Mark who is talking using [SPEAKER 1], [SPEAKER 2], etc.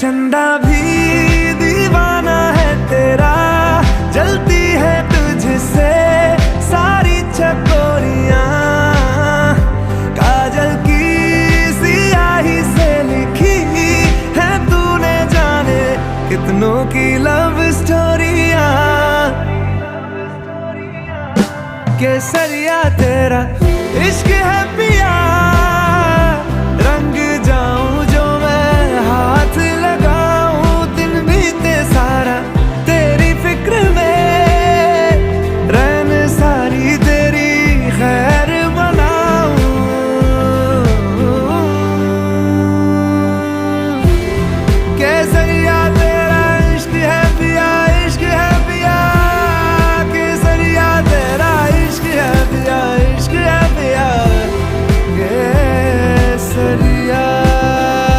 [SPEAKER 1] चंदा भी दीवाना है तेरा, जलती है तुझसे सारी चकोरियां। काजल की सियाही से लिखी है तूने जाने कितनों की लव स्टोरियां। केसरिया तेरा इश्क है